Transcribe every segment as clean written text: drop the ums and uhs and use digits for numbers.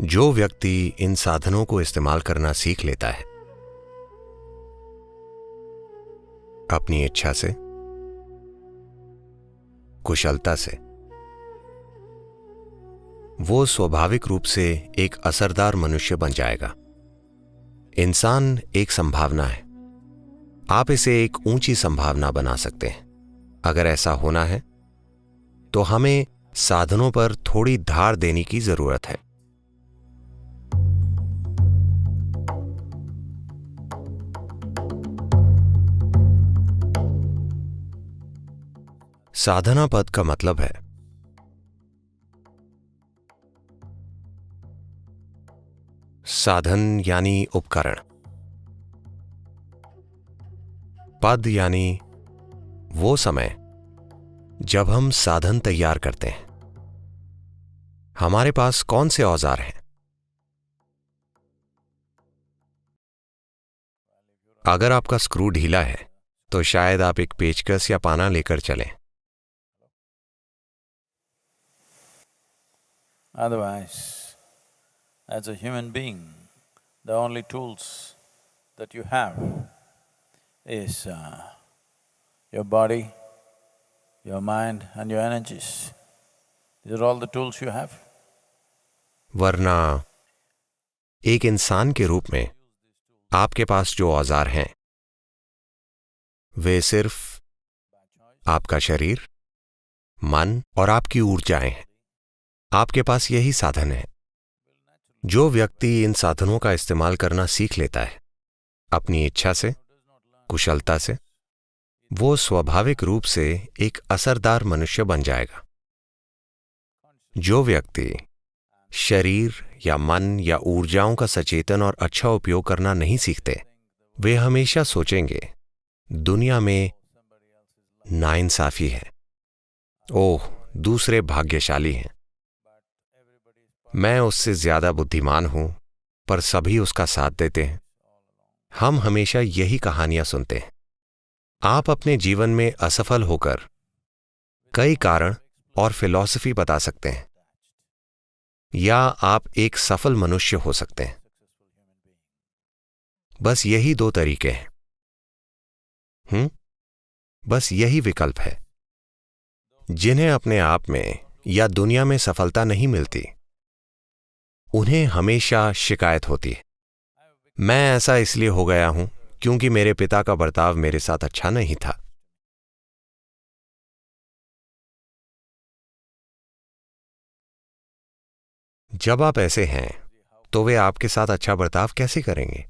जो व्यक्ति इन साधनों को इस्तेमाल करना सीख लेता है अपनी इच्छा से, कुशलता से, वो स्वाभाविक रूप से एक असरदार मनुष्य बन जाएगा। इंसान एक संभावना है। आप इसे एक ऊंची संभावना बना सकते हैं। अगर ऐसा होना है तो हमें साधनों पर थोड़ी धार देने की जरूरत है। साधना पद का मतलब है साधन यानी उपकरण, पद यानी वो समय जब हम साधन तैयार करते हैं। हमारे पास कौन से औजार हैं? अगर आपका स्क्रू ढीला है तो शायद आप एक पेचकस या पाना लेकर चलें। Otherwise, as a human being, the only tools that you have is your body, your mind and your energies. These are all the tools you have. वरना एक इंसान के रूप में आपके पास जो औजार हैं वे सिर्फ आपका शरीर, मन और आपकी ऊर्जाएं हैं। आपके पास यही साधन है। जो व्यक्ति इन साधनों का इस्तेमाल करना सीख लेता है अपनी इच्छा से, कुशलता से, वो स्वाभाविक रूप से एक असरदार मनुष्य बन जाएगा। जो व्यक्ति शरीर या मन या ऊर्जाओं का सचेतन और अच्छा उपयोग करना नहीं सीखते, वे हमेशा सोचेंगे दुनिया में नाइंसाफी है। ओह, दूसरे भाग्यशाली हैं। मैं उससे ज्यादा बुद्धिमान हूं, पर सभी उसका साथ देते हैं। हम हमेशा यही कहानियां सुनते हैं। आप अपने जीवन में असफल होकर कई कारण और फिलॉसफी बता सकते हैं, या आप एक सफल मनुष्य हो सकते हैं। बस यही दो तरीके हैं। बस यही विकल्प है। जिन्हें अपने आप में या दुनिया में सफलता नहीं मिलती, उन्हें हमेशा शिकायत होती है, मैं ऐसा इसलिए हो गया हूं क्योंकि मेरे पिता का बर्ताव मेरे साथ अच्छा नहीं था। जब आप ऐसे हैं तो वे आपके साथ अच्छा बर्ताव कैसे करेंगे?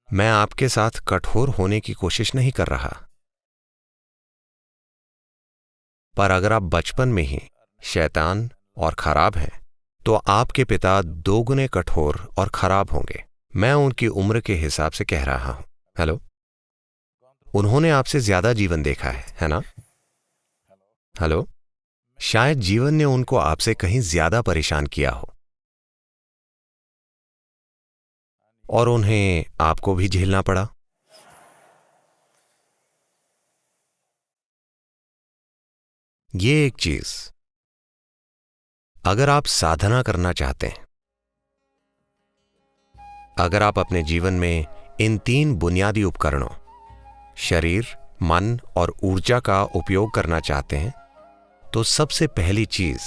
मैं आपके साथ कठोर होने की कोशिश नहीं कर रहा, पर अगर आप बचपन में ही शैतान और खराब हैं तो आपके पिता दोगुने कठोर और खराब होंगे। मैं उनकी उम्र के हिसाब से कह रहा हूं। हेलो, उन्होंने आपसे ज्यादा जीवन देखा है ना? हेलो, शायद जीवन ने उनको आपसे कहीं ज्यादा परेशान किया हो और उन्हें आपको भी झेलना पड़ा। ये एक चीज, अगर आप साधना करना चाहते हैं, अगर आप अपने जीवन में इन तीन बुनियादी उपकरणों शरीर, मन और ऊर्जा का उपयोग करना चाहते हैं, तो सबसे पहली चीज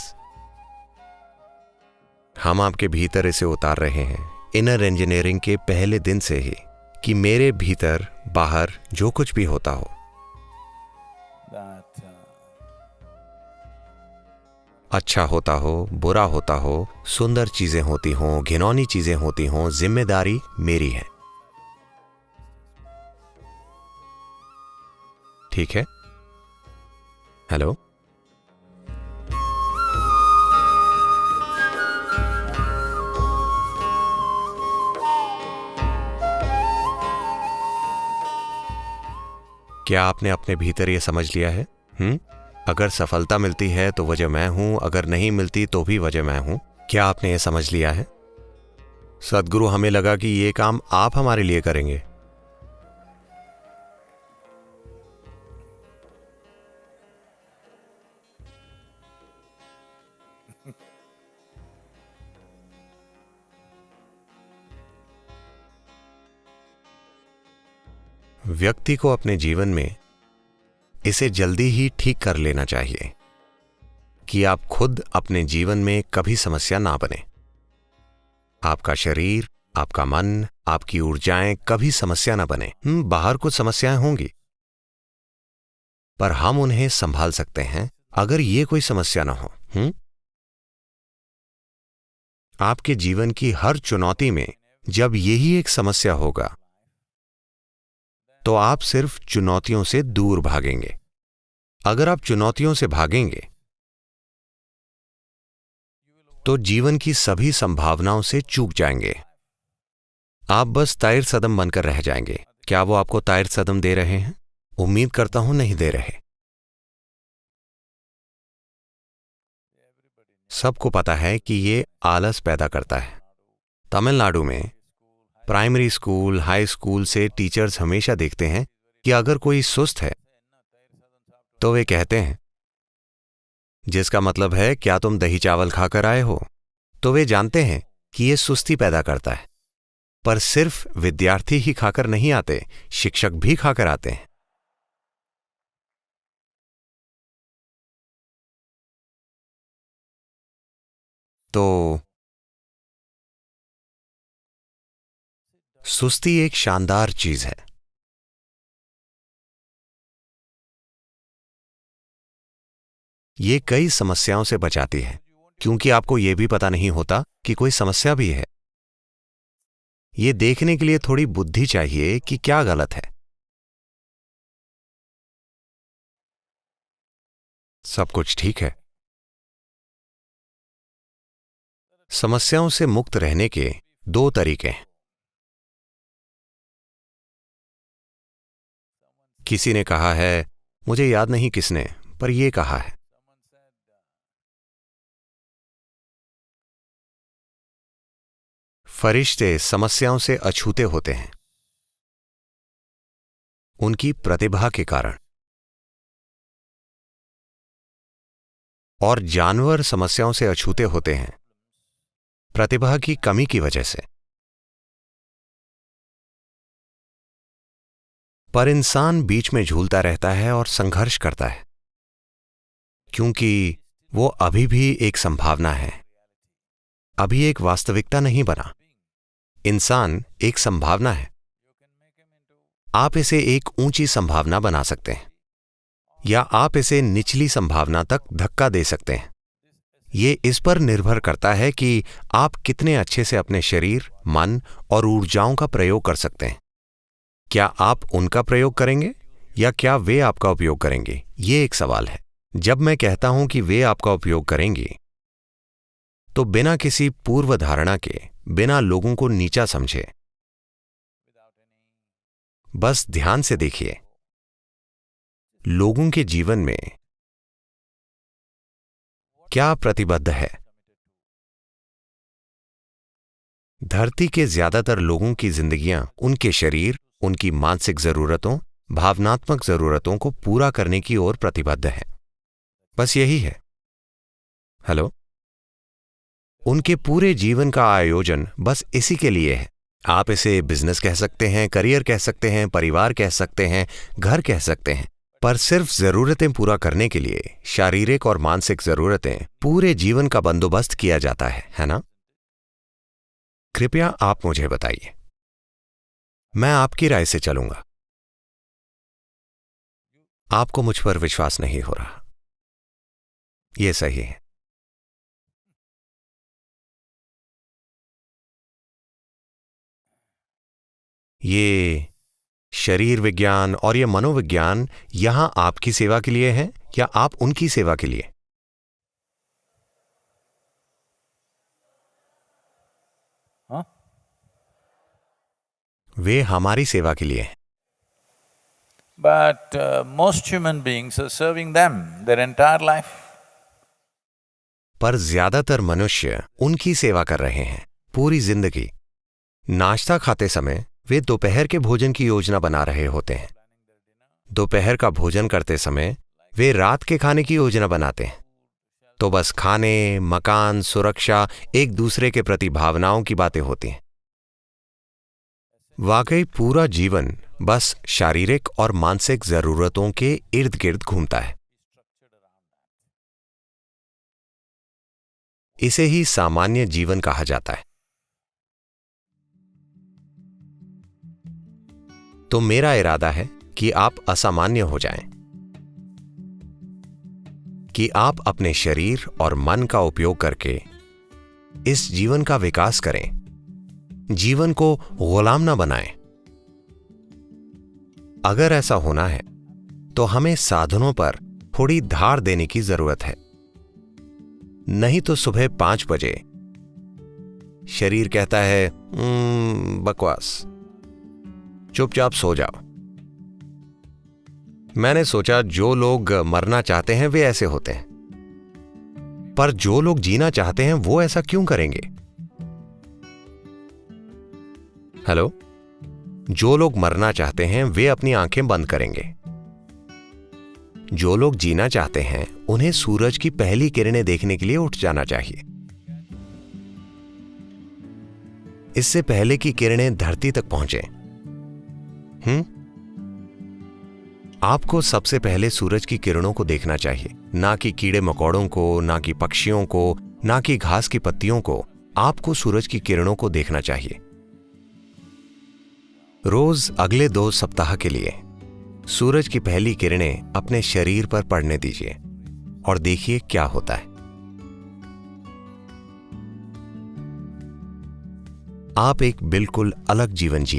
हम आपके भीतर इसे उतार रहे हैं इनर इंजीनियरिंग के पहले दिन से ही, कि मेरे भीतर बाहर जो कुछ भी होता हो, अच्छा होता हो, बुरा होता हो, सुंदर चीजें होती हों, घिनौनी चीजें होती हों, जिम्मेदारी मेरी है। ठीक है? हेलो, क्या आपने अपने भीतर यह समझ लिया है? अगर सफलता मिलती है तो वजह मैं हूं, अगर नहीं मिलती तो भी वजह मैं हूं। क्या आपने यह समझ लिया है? सद्गुरु, हमें लगा कि यह काम आप हमारे लिए करेंगे। व्यक्ति को अपने जीवन में इसे जल्दी ही ठीक कर लेना चाहिए कि आप खुद अपने जीवन में कभी समस्या ना बने। आपका शरीर, आपका मन, आपकी ऊर्जाएं कभी समस्या ना बने। बाहर कुछ समस्याएं होंगी, पर हम उन्हें संभाल सकते हैं अगर ये कोई समस्या ना हो। आपके जीवन की हर चुनौती में जब यही एक समस्या होगा तो आप सिर्फ चुनौतियों से दूर भागेंगे। अगर आप चुनौतियों से भागेंगे तो जीवन की सभी संभावनाओं से चूक जाएंगे। आप बस ताइर सदम बनकर रह जाएंगे। क्या वो आपको ताइर सदम दे रहे हैं? उम्मीद करता हूं नहीं दे रहे। सबको पता है कि ये आलस पैदा करता है। तमिलनाडु में प्राइमरी स्कूल, हाई स्कूल से टीचर्स हमेशा देखते हैं कि अगर कोई सुस्त है तो वे कहते हैं, जिसका मतलब है क्या तुम दही चावल खाकर आए हो? तो वे जानते हैं कि यह सुस्ती पैदा करता है। पर सिर्फ विद्यार्थी ही खाकर नहीं आते, शिक्षक भी खाकर आते हैं। तो सुस्ती एक शानदार चीज है। ये कई समस्याओं से बचाती है, क्योंकि आपको यह भी पता नहीं होता कि कोई समस्या भी है। ये देखने के लिए थोड़ी बुद्धि चाहिए कि क्या गलत है। सब कुछ ठीक है। समस्याओं से मुक्त रहने के दो तरीके हैं। किसी ने कहा है, मुझे याद नहीं किसने, पर यह कहा है, फरिश्ते समस्याओं से अछूते होते हैं उनकी प्रतिभा के कारण, और जानवर समस्याओं से अछूते होते हैं प्रतिभा की कमी की वजह से। पर इंसान बीच में झूलता रहता है और संघर्ष करता है, क्योंकि वो अभी भी एक संभावना है, अभी एक वास्तविकता नहीं बना। इंसान एक संभावना है। आप इसे एक ऊंची संभावना बना सकते हैं या आप इसे निचली संभावना तक धक्का दे सकते हैं। ये इस पर निर्भर करता है कि आप कितने अच्छे से अपने शरीर, मन और ऊर्जाओं का प्रयोग कर सकते हैं। क्या आप उनका प्रयोग करेंगे या क्या वे आपका उपयोग करेंगे? ये एक सवाल है। जब मैं कहता हूं कि वे आपका उपयोग करेंगे, तो बिना किसी पूर्व धारणा के, बिना लोगों को नीचा समझे, बस ध्यान से देखिए, लोगों के जीवन में क्या प्रतिबद्ध है। धरती के ज्यादातर लोगों की जिंदगियां उनके शरीर, उनकी मानसिक जरूरतों, भावनात्मक जरूरतों को पूरा करने की ओर प्रतिबद्ध है। बस यही है। हेलो, उनके पूरे जीवन का आयोजन बस इसी के लिए है। आप इसे बिजनेस कह सकते हैं, करियर कह सकते हैं, परिवार कह सकते हैं, घर कह सकते हैं, पर सिर्फ जरूरतें पूरा करने के लिए, शारीरिक और मानसिक जरूरतें, पूरे जीवन का बंदोबस्त किया जाता है ना? कृपया आप मुझे बताइए, मैं आपकी राय से चलूंगा। आपको मुझ पर विश्वास नहीं हो रहा। यह सही है। ये शरीर विज्ञान और ये मनोविज्ञान यहां आपकी सेवा के लिए है या आप उनकी सेवा के लिए? हाँ? वे हमारी सेवा के लिए हैं। But most human beings are serving them their entire life. पर ज्यादातर मनुष्य उनकी सेवा कर रहे हैं पूरी जिंदगी। नाश्ता खाते समय वे दोपहर के भोजन की योजना बना रहे होते हैं। दोपहर का भोजन करते समय वे रात के खाने की योजना बनाते हैं। तो बस खाने, मकान, सुरक्षा, एक दूसरे के प्रति भावनाओं की बातें होती हैं। वाकई पूरा जीवन बस शारीरिक और मानसिक जरूरतों के इर्द गिर्द घूमता है। इसे ही सामान्य जीवन कहा जाता है। तो मेरा इरादा है कि आप असामान्य हो जाएं, कि आप अपने शरीर और मन का उपयोग करके इस जीवन का विकास करें, जीवन को गुलाम ना बनाएं। अगर ऐसा होना है तो हमें साधनों पर थोड़ी धार देने की जरूरत है। नहीं तो सुबह 5 बजे शरीर कहता है बकवास, चुपचाप सो जाओ। मैंने सोचा जो लोग मरना चाहते हैं वे ऐसे होते हैं, पर जो लोग जीना चाहते हैं वो ऐसा क्यों करेंगे? हेलो, जो लोग मरना चाहते हैं वे अपनी आंखें बंद करेंगे। जो लोग जीना चाहते हैं उन्हें सूरज की पहली किरणें देखने के लिए उठ जाना चाहिए, इससे पहले कि किरणें धरती तक पहुंचे। आपको सबसे पहले सूरज की किरणों को देखना चाहिए, ना कि कीड़े मकोड़ों को, ना कि पक्षियों को, ना कि घास की पत्तियों को। आपको सूरज की किरणों को देखना चाहिए। रोज अगले 2 सप्ताह के लिए सूरज की पहली किरणें अपने शरीर पर पड़ने दीजिए और देखिए क्या होता है। आप एक बिल्कुल अलग जीवन जिए।